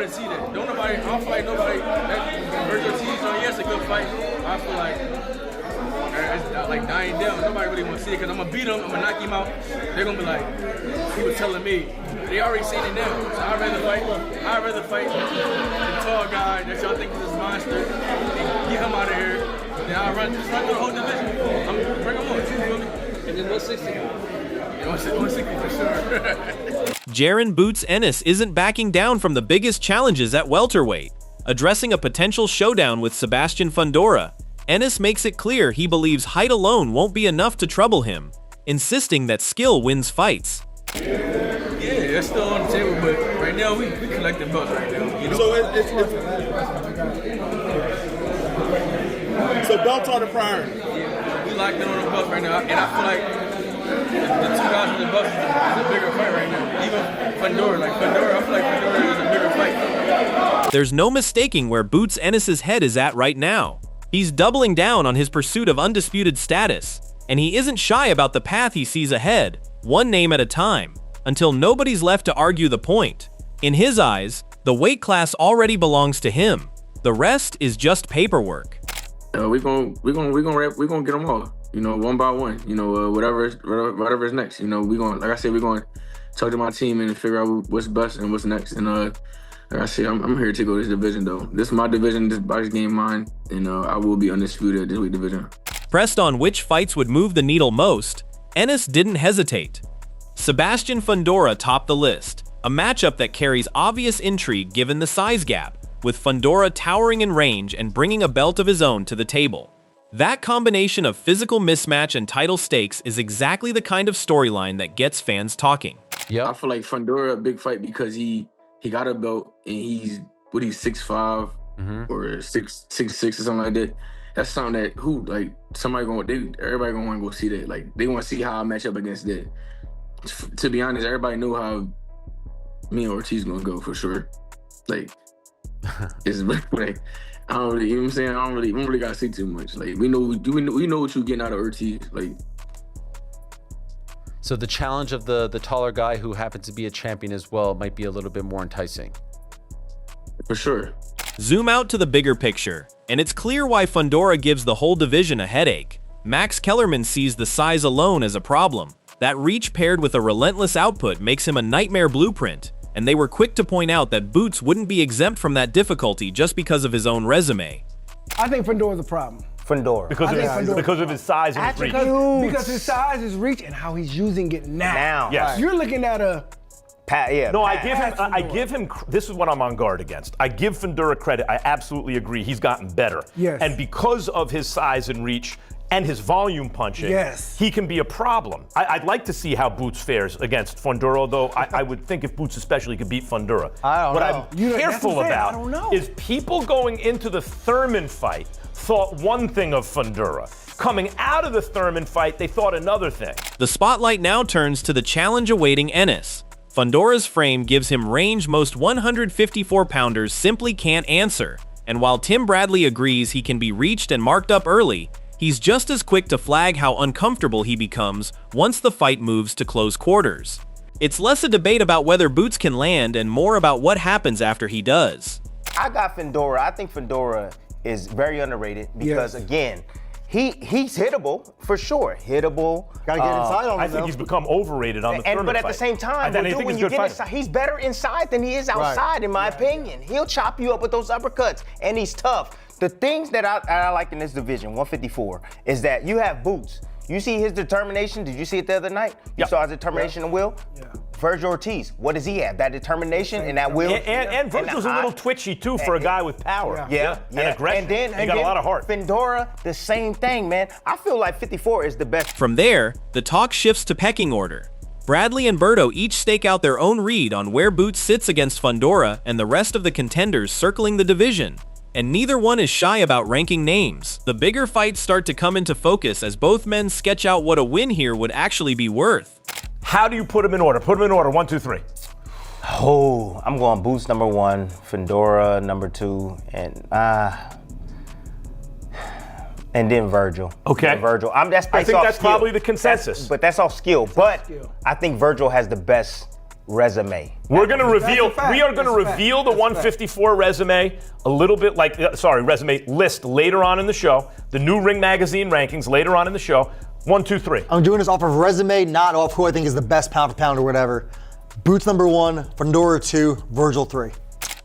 to see that. I don't feel like nobody. That Virgil Ortiz, yes, a good fight. I feel like it's like dying down. Nobody really want to see it because I'm gonna beat him. I'm gonna knock him out. They're gonna be like, he was telling me. They already seen it now. So I'd rather fight the tall guy that y'all think is this monster and get him out of here. Then I'll run through the whole division. Bring him on. You feel me? And then 160. Yeah, 160 for sure. Jaron "Boots" Ennis isn't backing down from the biggest challenges at welterweight. Addressing a potential showdown with Sebastian Fundora, Ennis makes it clear he believes height alone won't be enough to trouble him, insisting that skill wins fights. Yeah, that's still on the table, but right now we collecting belts right now. You know? So belts are the priority. Yeah, we locked in on the belts right now, and I feel like the two guys with the belts is a bigger fight right now. Even Fondora, I feel like Fondora is a bigger fight. There's no mistaking where Boots Ennis's head is at right now. He's doubling down on his pursuit of undisputed status, and he isn't shy about the path he sees ahead, one name at a time, until nobody's left to argue the point. In his eyes, the weight class already belongs to him. The rest is just paperwork. We're gonna get them all. You know, one by one. You know, whatever's next. You know, like I said, we're gonna talk to my team and figure out what's best and what's next. And like I said, I'm here to go this division though. This is my division. This box game mine, and I will be undisputed at this weight division. Pressed on which fights would move the needle most, Ennis didn't hesitate. Sebastian Fundora topped the list, a matchup that carries obvious intrigue given the size gap, with Fondora towering in range and bringing a belt of his own to the table. That combination of physical mismatch and title stakes is exactly the kind of storyline that gets fans talking. Yeah, I feel like Fondora a big fight because he got a belt and he's 6'5" or 6'6" or something like that. That's something that everybody gonna want to go see that. Like they want to see how I match up against that. To be honest, everybody knew how me and Ortiz gonna go for sure. Like, it's like I don't really, you know what I'm saying? I don't really gotta say too much. Like we know what you're getting out of Ortiz. Like, so the challenge of the taller guy who happens to be a champion as well might be a little bit more enticing. For sure. Zoom out to the bigger picture, and it's clear why Fondora gives the whole division a headache. Max Kellerman sees the size alone as a problem. That reach paired with a relentless output makes him a nightmare blueprint, and they were quick to point out that Boots wouldn't be exempt from that difficulty just because of his own resume. I think Fondora's a problem. Fondora. Because of his size and his reach. Because his size, his reach, and how he's using it now. Yes. You're looking at a... No, I give him, this is what I'm on guard against. I give Fondora credit. I absolutely agree. He's gotten better. Yes. And because of his size and reach and his volume punching, yes, he can be a problem. I'd like to see how Boots fares against Fondora, though I would think if Boots especially could beat Fondora. I don't know. What I'm careful about is people going into the Thurman fight thought one thing of Fondora. Coming out of the Thurman fight, they thought another thing. The spotlight now turns to the challenge awaiting Ennis. Fondora's frame gives him range most 154-pounders simply can't answer, and while Tim Bradley agrees he can be reached and marked up early, he's just as quick to flag how uncomfortable he becomes once the fight moves to close quarters. It's less a debate about whether Boots can land and more about what happens after he does. I got Fondora. I think Fondora is very underrated because, again, he's hittable for sure. Hittable. Gotta get inside on him. I think he's become overrated on the Thurman But at fight. the same time, when you get inside, he's better inside than he is outside, in my opinion. He'll chop you up with those uppercuts, and he's tough. The things that I like in this division, 154, is that you have Boots. You see his determination. Did you see it the other night? You saw his determination and will? Yeah. Virgil Ortiz, what does he have? That determination and that will? And Virgil's a little twitchy, too, for a guy with power. Yeah. And aggression. And he got a lot of heart. Fondora, the same thing, man. I feel like 54 is the best. From there, the talk shifts to pecking order. Bradley and Berto each stake out their own read on where Boots sits against Fondora and the rest of the contenders circling the division. And neither one is shy about ranking names. The bigger fights start to come into focus as both men sketch out what a win here would actually be worth. How do you put them in order? Put them in order, 1, 2, 3. Oh, I'm going Boots number 1, Fondora number 2, and then Virgil. Okay. And Virgil. I think that's probably the consensus. But that's all skill. But I think Virgil has the best resume. We're going to reveal. fact. We are going to That's a fact. reveal the That's a fact. 154 resume a little bit like, resume list later on in the show. The new Ring Magazine rankings later on in the show. 1, 2, 3. I'm doing this off of resume, not off who I think is the best pound for pound or whatever. Boots number 1, Fondora 2, Virgil 3.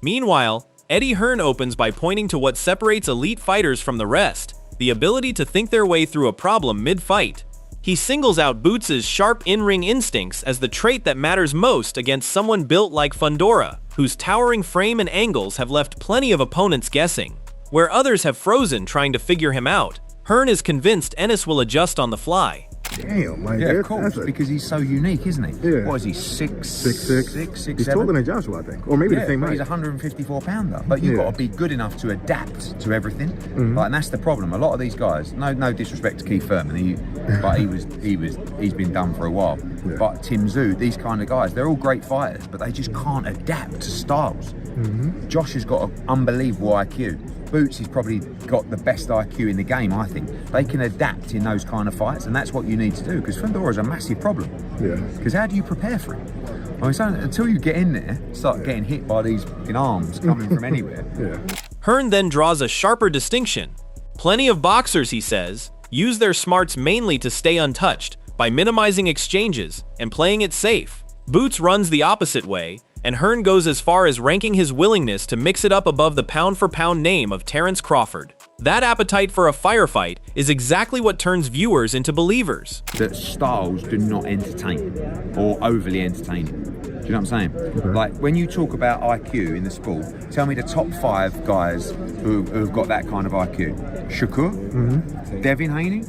Meanwhile, Eddie Hearn opens by pointing to what separates elite fighters from the rest, the ability to think their way through a problem mid-fight. He singles out Boots' sharp in-ring instincts as the trait that matters most against someone built like Fondora, whose towering frame and angles have left plenty of opponents guessing. Where others have frozen trying to figure him out, Hearn is convinced Ennis will adjust on the fly. Damn, like Yeah, that, of course, because he's so unique, isn't he? Yeah. What is he, 6'6"? He's taller than Joshua, I think, or maybe the same but height. he's a 154 pounder. But you've got to be good enough to adapt to everything. Like, and that's the problem. A lot of these guys, no disrespect to Keith Thurman, he's been done for a while. Yeah. But Tim Tszyu, these kind of guys, they're all great fighters, but they just can't adapt to styles. Josh has got an unbelievable IQ. Boots has probably got the best IQ in the game, I think. They can adapt in those kind of fights, and that's what you need to do, because Fondora is a massive problem. Yeah. Because how do you prepare for it? I mean, so until you get in there, start getting hit by these fucking arms coming from anywhere. Yeah. Hearn then draws a sharper distinction. Plenty of boxers, he says, use their smarts mainly to stay untouched, by minimizing exchanges and playing it safe. Boots runs the opposite way, and Hearn goes as far as ranking his willingness to mix it up above the pound-for-pound name of Terrence Crawford. That appetite for a firefight is exactly what turns viewers into believers. That styles do not entertain or overly entertaining. Do you know what I'm saying? Like, when you talk about IQ in the sport, tell me the top 5 guys who've got that kind of IQ. Shakur, Devin Haney,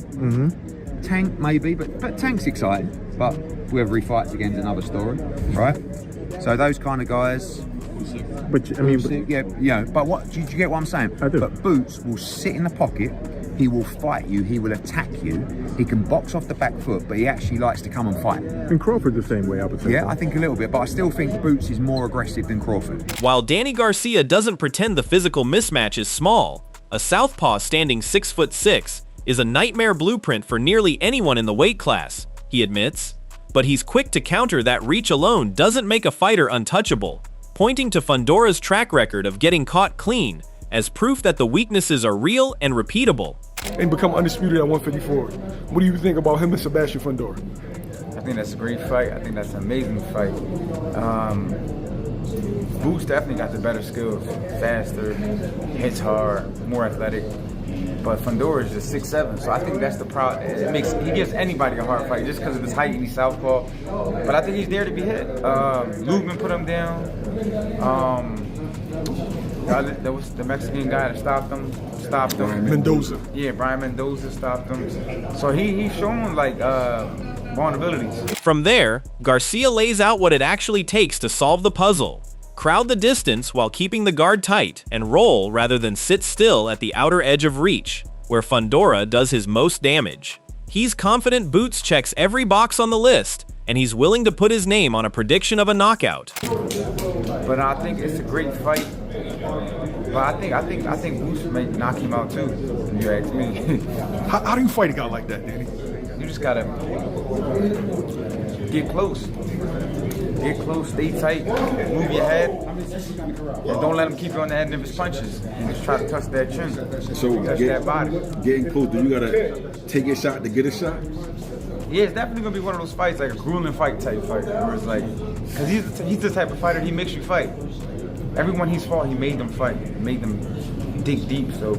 Tank maybe, but Tank's exciting, but whoever he fights against is another story, right? So those kind of guys. But I mean, But what do you get what I'm saying? I do. But Boots will sit in the pocket. He will fight you. He will attack you. He can box off the back foot, but he actually likes to come and fight. and Crawford's the same way, I would say. Yeah, I think a little bit, but I still think Boots is more aggressive than Crawford. While Danny Garcia doesn't pretend the physical mismatch is small, a southpaw standing 6'6" is a nightmare blueprint for nearly anyone in the weight class, he admits. But he's quick to counter that reach alone doesn't make a fighter untouchable, pointing to Fondora's track record of getting caught clean as proof that the weaknesses are real and repeatable. And become undisputed at 154. What do you think about him and Sebastian Fundora? I think that's a great fight. I think that's an amazing fight. Boots definitely got the better skills, faster, hits hard, more athletic. But Fondora is just 6'7", so I think that's the problem. He gives anybody a hard fight just because of his height and he's southpaw. But I think he's there to be hit. Lubman put him down. There was the Mexican guy that stopped him. Mendoza. Yeah, Brian Mendoza stopped him. So he's showing like vulnerabilities. From there, Garcia lays out what it actually takes to solve the puzzle. Crowd the distance while keeping the guard tight and roll rather than sit still at the outer edge of reach, where Fondora does his most damage. He's confident Boots checks every box on the list, and he's willing to put his name on a prediction of a knockout. But I think it's a great fight. But I think Boots may knock him out too, if you ask me. How do you fight a guy like that, Danny? You just gotta get close. Get close, stay tight, move your head, and don't let him keep you on the head of his punches. And just try to touch that chin, touch that body. Getting close, do you gotta take your shot to get a shot? Yeah, it's definitely gonna be one of those fights, like a grueling fight type fight, where it's like, because he's the type of fighter, he makes you fight. Everyone he's fought, he made them fight, made them dig deep. So,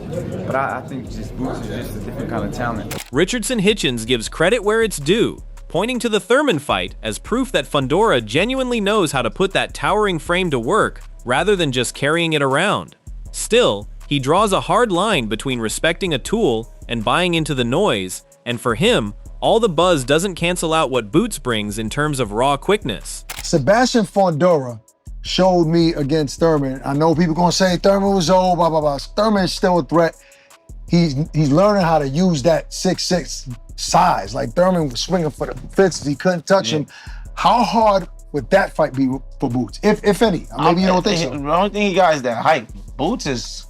but I think just Boots is just a different kind of talent. Richardson Hitchens gives credit where it's due, pointing to the Thurman fight as proof that Fondora genuinely knows how to put that towering frame to work rather than just carrying it around. Still, he draws a hard line between respecting a tool and buying into the noise, and for him, all the buzz doesn't cancel out what Boots brings in terms of raw quickness. Sebastian Fundora showed me against Thurman. I know people gonna say Thurman was old, blah, blah, blah. Thurman is still a threat. He's learning how to use that 6'6" size. Like Thurman was swinging for the fences, he couldn't touch him. How hard would that fight be for Boots, if any? Maybe you don't think so. The only thing he got is that height. Boots is...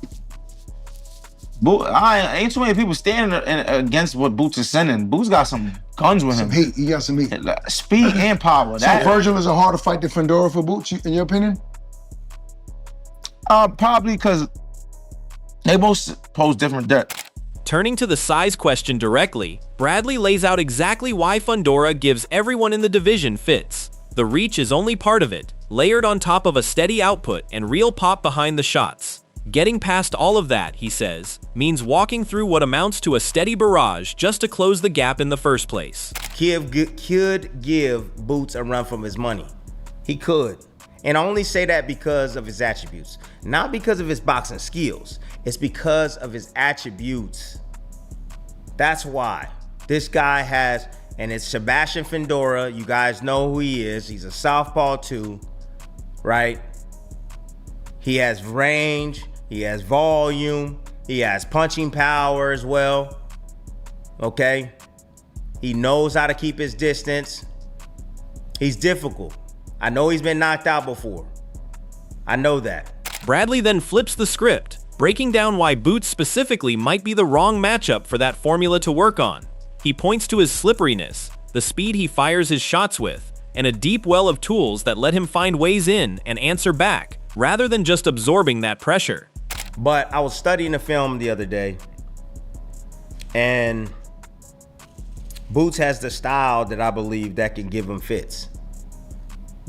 ain't too many people standing against what Boots is sending. Boots got some guns with Some him. heat. He got some heat. Speed and power. So Virgil is a harder fight than Fondora for Boots, in your opinion? Probably because they both pose different depth. Turning to the size question directly, Bradley lays out exactly why Fondora gives everyone in the division fits. The reach is only part of it, layered on top of a steady output and real pop behind the shots. Getting past all of that, he says, means walking through what amounts to a steady barrage just to close the gap in the first place. Could give Boots a run from his money. He could. And I only say that because of his attributes. Not because of his boxing skills. It's because of his attributes. That's why. This guy has, and it's Sebastian Fundora. You guys know who he is. He's a southpaw too, right? He has range. He has volume. He has punching power as well. Okay? He knows how to keep his distance. He's difficult. I know he's been knocked out before. I know that. Bradley then flips the script, breaking down why Boots specifically might be the wrong matchup for that formula to work on. He points to his slipperiness, the speed he fires his shots with, and a deep well of tools that let him find ways in and answer back, rather than just absorbing that pressure. But I was studying the film the other day, and Boots has the style that I believe that can give him fits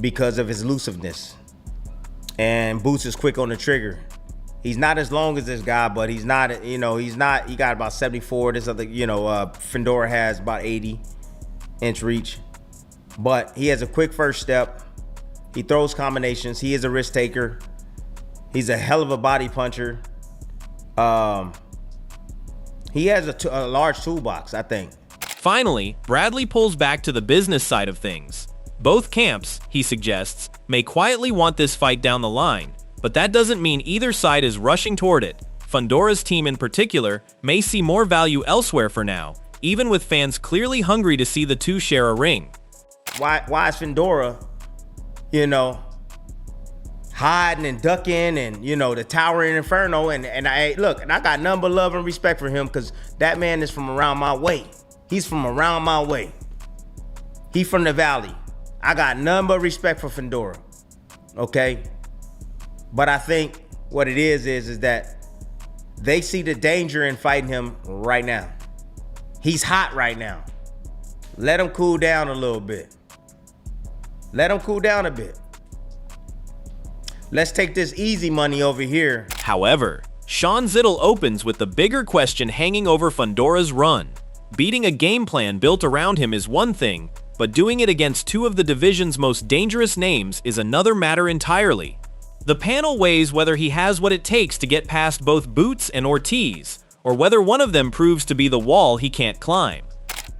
because of his elusiveness. And Boots is quick on the trigger. He's not as long as this guy, but he's not, he got about 74. This other, Fondora has about 80-inch reach. But he has a quick first step. He throws combinations. He is a risk taker. He's a hell of a body puncher. He has a large toolbox, I think. Finally, Bradley pulls back to the business side of things. Both camps, he suggests, may quietly want this fight down the line, but that doesn't mean either side is rushing toward it. Fondora's team in particular may see more value elsewhere for now, even with fans clearly hungry to see the two share a ring. Why is Fondora, hiding and ducking and, the towering inferno? And I got nothing but love and respect for him because that man is from around my way. He's from around my way. He from the valley. I got none but respect for Fondora, okay? But I think what it is that they see the danger in fighting him right now. He's hot right now. Let him cool down a little bit. Let him cool down a bit. Let's take this easy money over here. However, Sean Zittel opens with the bigger question hanging over Fondora's run. Beating a game plan built around him is one thing, but doing it against two of the division's most dangerous names is another matter entirely. The panel weighs whether he has what it takes to get past both Boots and Ortiz, or whether one of them proves to be the wall he can't climb.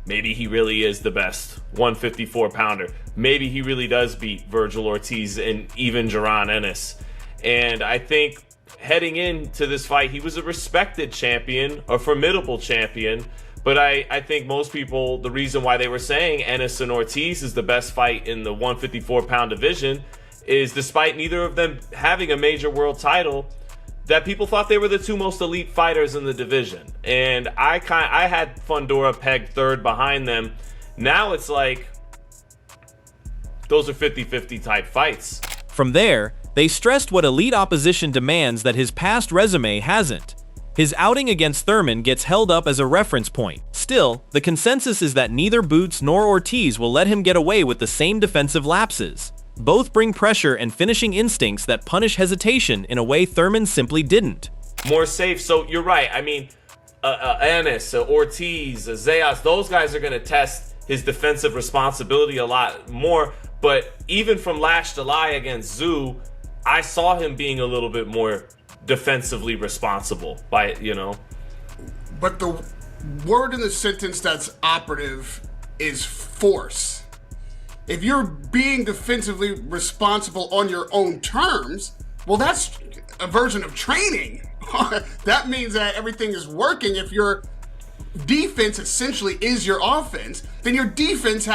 Maybe he really is the best 154-pounder. Maybe he really does beat Virgil Ortiz and even Jaron Ennis. And I think heading into this fight, he was a respected champion, a formidable champion. But I think most people, the reason why they were saying Ennis and Ortiz is the best fight in the 154-pound division is despite neither of them having a major world title, that people thought they were the two most elite fighters in the division. And I had Fondora pegged third behind them. Now it's like those are 50-50 type fights. From there, they stressed what elite opposition demands that his past resume hasn't. His outing against Thurman gets held up as a reference point. Still, the consensus is that neither Boots nor Ortiz will let him get away with the same defensive lapses. Both bring pressure and finishing instincts that punish hesitation in a way Thurman simply didn't. More safe, so you're right. I mean, Ennis, Ortiz, Zayas, those guys are going to test his defensive responsibility a lot more. But even from last July against Zoo, I saw him being a little bit more defensively responsible by, But the word in the sentence that's operative is force. If you're being defensively responsible on your own terms, well, that's a version of training. That means that everything is working. If your defense essentially is your offense, then your offense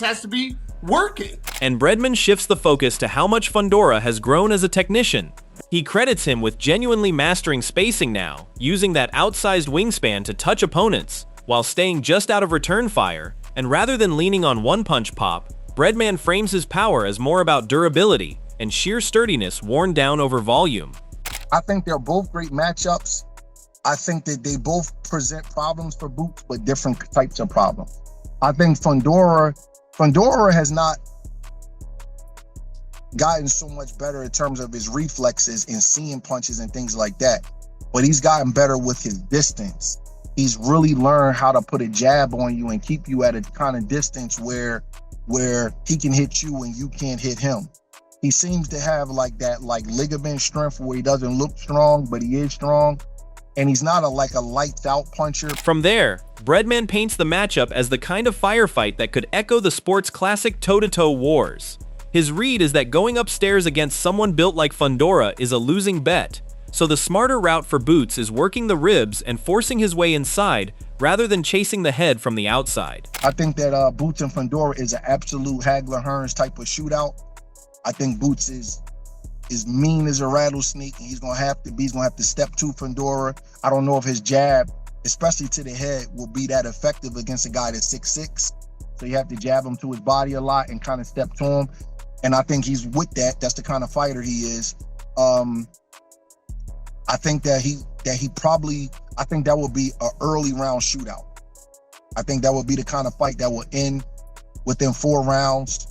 has to be working. And Bredman shifts the focus to how much Fondora has grown as a technician. He credits him with genuinely mastering spacing now, using that outsized wingspan to touch opponents, while staying just out of return fire, and rather than leaning on one-punch pop, Breadman frames his power as more about durability and sheer sturdiness worn down over volume. I think they're both great matchups. I think that they both present problems for Boots, but different types of problems. I think Fondora has not gotten so much better in terms of his reflexes and seeing punches and things like that, but he's gotten better with his distance. He's really learned how to put a jab on you and keep you at a kind of distance where he can hit you and you can't hit him. He seems to have that ligament strength where he doesn't look strong, but he is strong. And he's not a lights out puncher. From there, Breadman paints the matchup as the kind of firefight that could echo the sport's classic toe-to-toe wars. His read is that going upstairs against someone built like Fondora is a losing bet, so the smarter route for Boots is working the ribs and forcing his way inside rather than chasing the head from the outside. I think that Boots and Fondora is an absolute Hagler-Hearns type of shootout. I think Boots is mean as a rattlesnake, and he's gonna have to step to Fondora. I don't know if his jab, especially to the head, will be that effective against a guy that's 6'6". So you have to jab him to his body a lot and kind of step to him. And I think he's with that. That's the kind of fighter he is. I think that that will be an early round shootout. I think that will be the kind of fight that will end within 4 rounds,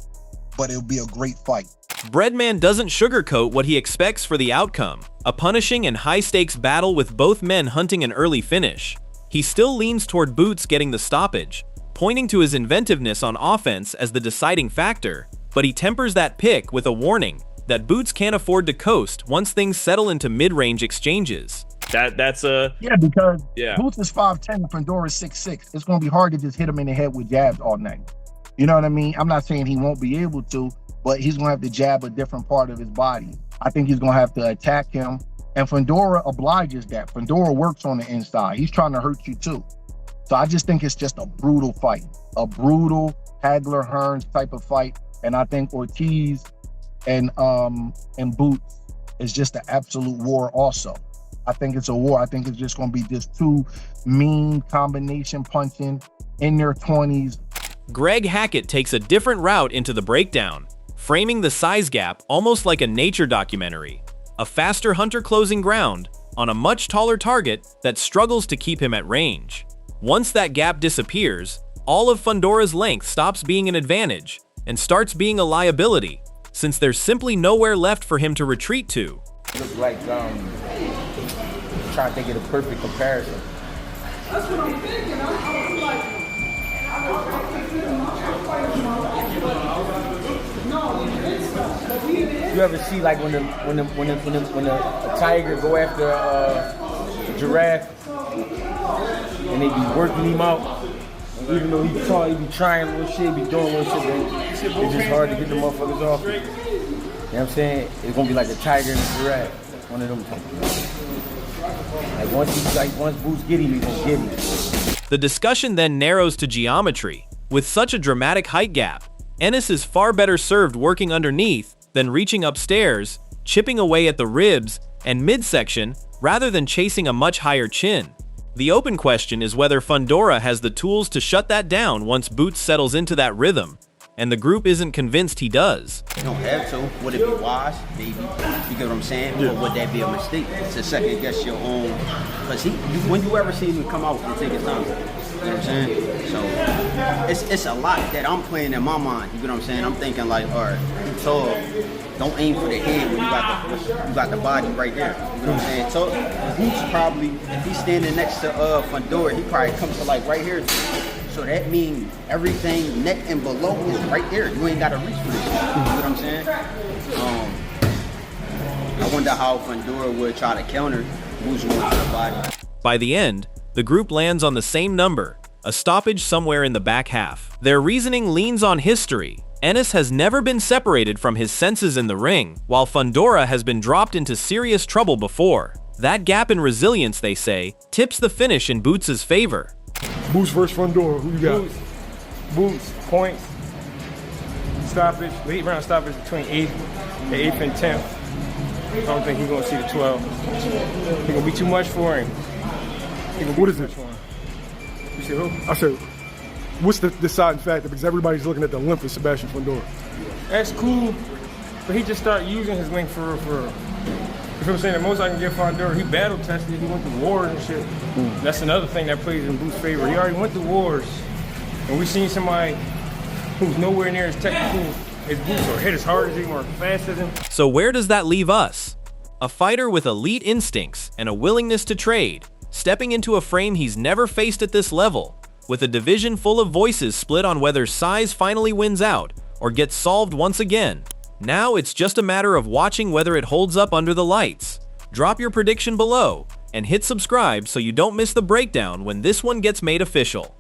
but it'll be a great fight. Breadman doesn't sugarcoat what he expects for the outcome, a punishing and high-stakes battle with both men hunting an early finish. He still leans toward Boots getting the stoppage, pointing to his inventiveness on offense as the deciding factor, but he tempers that pick with a warning that Boots can't afford to coast once things settle into mid-range exchanges. Because Boots is 5'10" and Fondora is 6'6". It's going to be hard to just hit him in the head with jabs all night. You know what I mean? I'm not saying he won't be able to, but he's going to have to jab a different part of his body. I think he's going to have to attack him, and Fondora obliges that. Fondora works on the inside. He's trying to hurt you too. So I just think it's just a brutal fight, a brutal Hagler-Hearns type of fight, and I think Ortiz and Boots is just an absolute war also. I think it's a war. I think it's just going to be just two mean combination punching in their 20s. Greg Hackett takes a different route into the breakdown, framing the size gap almost like a nature documentary. A faster hunter closing ground on a much taller target that struggles to keep him at range. Once that gap disappears, all of Fondora's length stops being an advantage and starts being a liability, since there's simply nowhere left for him to retreat to. It looks like trying to think of the perfect comparison. That's what I'm thinking. I'm like, you ever see like when a tiger go after a giraffe and they be working him out, and even though he's tall, he be trying little shit, be doing little shit, it's just hard to get the motherfuckers off. You know what I'm saying? It's gonna be like a tiger and a giraffe. One of them things. Like once Boots get him, he's gonna get him. The discussion then narrows to geometry. With such a dramatic height gap, Ennis is far better served working underneath than reaching upstairs, chipping away at the ribs and midsection rather than chasing a much higher chin. The open question is whether Fondora has the tools to shut that down once Boots settles into that rhythm, and the group isn't convinced he does. You don't have to. Would it be wise? Maybe. You get what I'm saying? Yeah. Or would that be a mistake to second guess your own? Because when you ever see him come out and take his time, you know what I'm saying? So it's a lot that I'm playing in my mind. You know what I'm saying? I'm thinking like, all right, you tall. Don't aim for the head when you got the body right there. You know what I'm saying? So Boots probably, if he's standing next to Fondora, he probably comes to like right here. So that means everything neck and below is right there. You ain't got to reach for this. You know what I'm saying? I wonder how Fondora would try to counter Boots going to the body. By the end, the group lands on the same number, a stoppage somewhere in the back half. Their reasoning leans on history. Ennis has never been separated from his senses in the ring, while Fondora has been dropped into serious trouble before. That gap in resilience, they say, tips the finish in Boots' favor. Boots versus Fondora, who you got? Boots, points, stoppage, late round stoppage between the 8th and 10th. I don't think he's gonna see the 12. It's gonna be too much for him. What is it? You said who? I said, what's the deciding factor? Because everybody's looking at the length of Sebastian Fundora. That's cool, but he just started using his length for. You know what I'm saying? The most I can give Fondora, he battle tested, he went through wars and shit. That's another thing that plays in Boots' favor. He already went through wars, and we seen somebody who's nowhere near as technical. His boots or hit as hard as him or fast as him. So where does that leave us? A fighter with elite instincts and a willingness to trade, stepping into a frame he's never faced at this level, with a division full of voices split on whether size finally wins out or gets solved once again. Now it's just a matter of watching whether it holds up under the lights. Drop your prediction below and hit subscribe so you don't miss the breakdown when this one gets made official.